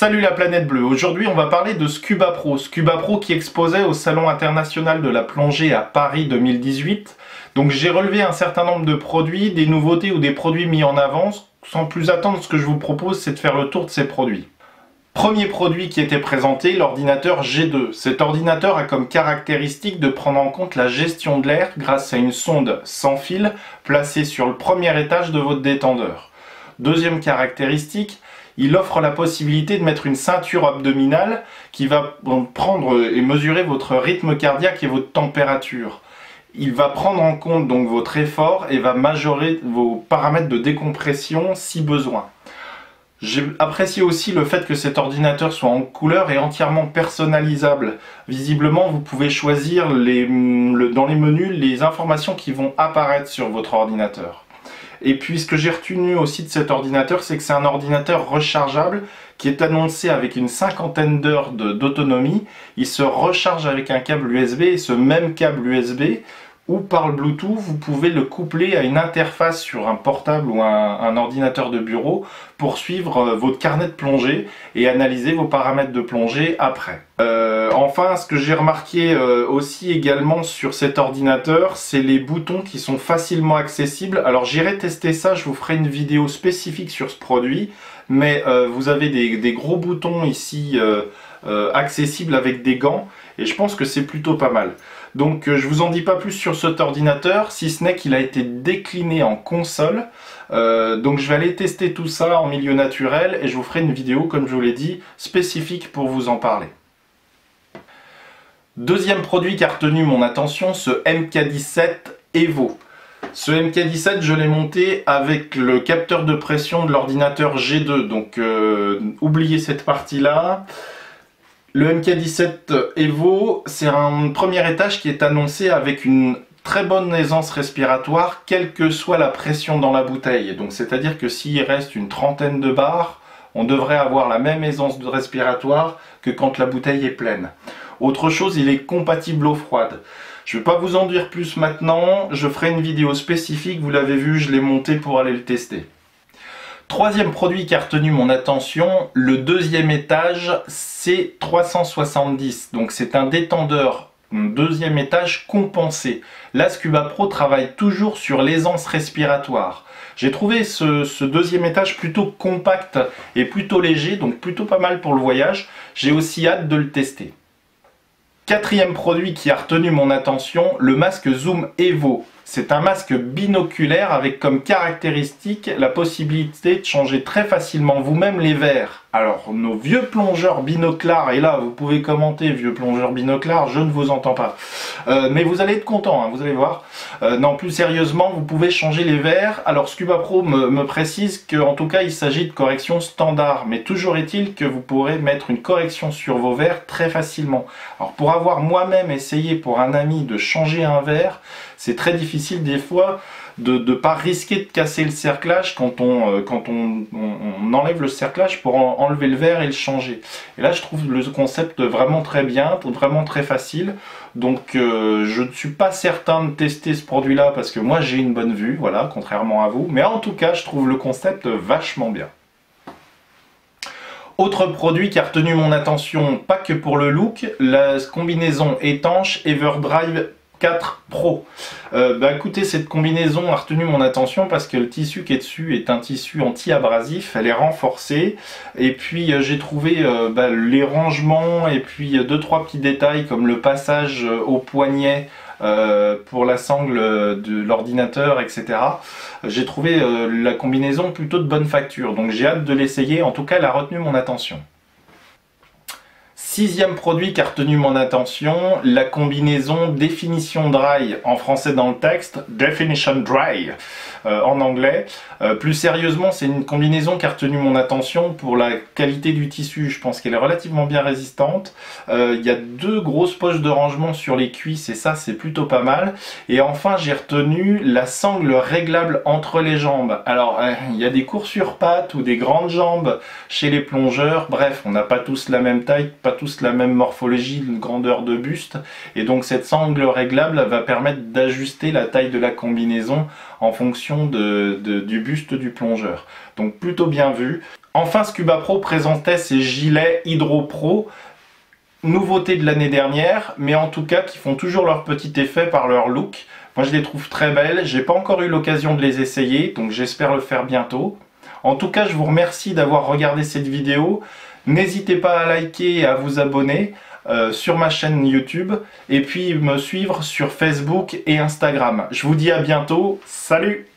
Salut la planète bleue, aujourd'hui on va parler de Scuba Pro. Scuba Pro qui exposait au Salon international de la plongée à Paris 2018. Donc j'ai relevé un certain nombre de produits, des nouveautés ou des produits mis en avant. Sans plus attendre, ce que je vous propose c'est de faire le tour de ces produits. Premier produit qui était présenté, l'ordinateur G2. Cet ordinateur a comme caractéristique de prendre en compte la gestion de l'air grâce à une sonde sans fil placée sur le premier étage de votre détendeur. Deuxième caractéristique, il offre la possibilité de mettre une ceinture abdominale qui va prendre et mesurer votre rythme cardiaque et votre température. Il va prendre en compte donc votre effort et va majorer vos paramètres de décompression si besoin. J'ai apprécié aussi le fait que cet ordinateur soit en couleur et entièrement personnalisable. Visiblement, vous pouvez choisir dans les menus les informations qui vont apparaître sur votre ordinateur. Et puis ce que j'ai retenu aussi de cet ordinateur, c'est que c'est un ordinateur rechargeable qui est annoncé avec une 50aine d'heures d'autonomie. Il se recharge avec un câble USB et ce même câble USB ou par le Bluetooth, vous pouvez le coupler à une interface sur un portable ou un ordinateur de bureau pour suivre votre carnet de plongée et analyser vos paramètres de plongée après. Enfin, ce que j'ai remarqué aussi également sur cet ordinateur, c'est les boutons qui sont facilement accessibles. Alors j'irai tester ça, je vous ferai une vidéo spécifique sur ce produit, mais vous avez des gros boutons ici accessibles avec des gants et je pense que c'est plutôt pas mal. Donc je vous en dis pas plus sur cet ordinateur, si ce n'est qu'il a été décliné en console. Donc je vais aller tester tout ça en milieu naturel et je vous ferai une vidéo, comme je vous l'ai dit, spécifique pour vous en parler. Deuxième produit qui a retenu mon attention, ce MK17 Evo. Ce MK17, je l'ai monté avec le capteur de pression de l'ordinateur G2, donc oubliez cette partie-là. Le MK17 Evo, c'est un premier étage qui est annoncé avec une très bonne aisance respiratoire, quelle que soit la pression dans la bouteille. Donc c'est-à-dire que s'il reste une trentaine de bars, on devrait avoir la même aisance respiratoire que quand la bouteille est pleine. Autre chose, il est compatible eau froide. Je ne vais pas vous en dire plus maintenant, je ferai une vidéo spécifique, vous l'avez vu, je l'ai monté pour aller le tester. Troisième produit qui a retenu mon attention, le deuxième étage C370. Donc c'est un détendeur deuxième étage compensé. Là, Scuba Pro travaille toujours sur l'aisance respiratoire. J'ai trouvé ce deuxième étage plutôt compact et plutôt léger, donc plutôt pas mal pour le voyage. J'ai aussi hâte de le tester. Quatrième produit qui a retenu mon attention, le masque Zoom Evo. C'est un masque binoculaire avec comme caractéristique la possibilité de changer très facilement vous-même les verres. Alors, nos vieux plongeurs binoclars, et là vous pouvez commenter vieux plongeurs binoclars, je ne vous entends pas. Mais vous allez être content, hein, vous allez voir. Non, plus sérieusement, vous pouvez changer les verres. Alors Scuba Pro me précise qu'en tout cas il s'agit de correction standard, mais toujours est-il que vous pourrez mettre une correction sur vos verres très facilement. Alors pour avoir moi-même essayé pour un ami de changer un verre, c'est très difficile des fois de ne pas risquer de casser le cerclage quand on enlève le cerclage pour enlever le verre et le changer. Et là je trouve le concept vraiment très bien, vraiment très facile. Donc je ne suis pas certain de tester ce produit là parce que moi j'ai une bonne vue, voilà, contrairement à vous. Mais en tout cas je trouve le concept vachement bien. Autre produit qui a retenu mon attention, pas que pour le look, la combinaison étanche Everdrive 4 Pro. Écoutez, cette combinaison a retenu mon attention parce que le tissu qui est dessus est un tissu anti-abrasif, elle est renforcée et puis j'ai trouvé les rangements et puis 2-3 petits détails comme le passage au poignet pour la sangle de l'ordinateur, etc. J'ai trouvé la combinaison plutôt de bonne facture, donc j'ai hâte de l'essayer, en tout cas elle a retenu mon attention. Sixième produit qui a retenu mon attention, la combinaison Definition Dry, en français dans le texte, Definition Dry en anglais. Plus sérieusement, c'est une combinaison qui a retenu mon attention pour la qualité du tissu. Je pense qu'elle est relativement bien résistante. Il y a deux grosses poches de rangement sur les cuisses et ça, c'est plutôt pas mal. Et enfin, j'ai retenu la sangle réglable entre les jambes. Alors, il y a des courts sur pattes ou des grandes jambes chez les plongeurs. Bref, on n'a pas tous la même taille, pas tous la même morphologie, une grandeur de buste. Et donc, cette sangle réglable va permettre d'ajuster la taille de la combinaison en fonction du buste du plongeur. Donc plutôt bien vu. Enfin, Scuba Pro présentait ses gilets Hydro Pro, nouveauté de l'année dernière, mais en tout cas qui font toujours leur petit effet par leur look. Moi je les trouve très belles, j'ai pas encore eu l'occasion de les essayer, donc j'espère le faire bientôt. En tout cas, je vous remercie d'avoir regardé cette vidéo. N'hésitez pas à liker et à vous abonner sur ma chaîne YouTube, et puis me suivre sur Facebook et Instagram. Je vous dis à bientôt, salut!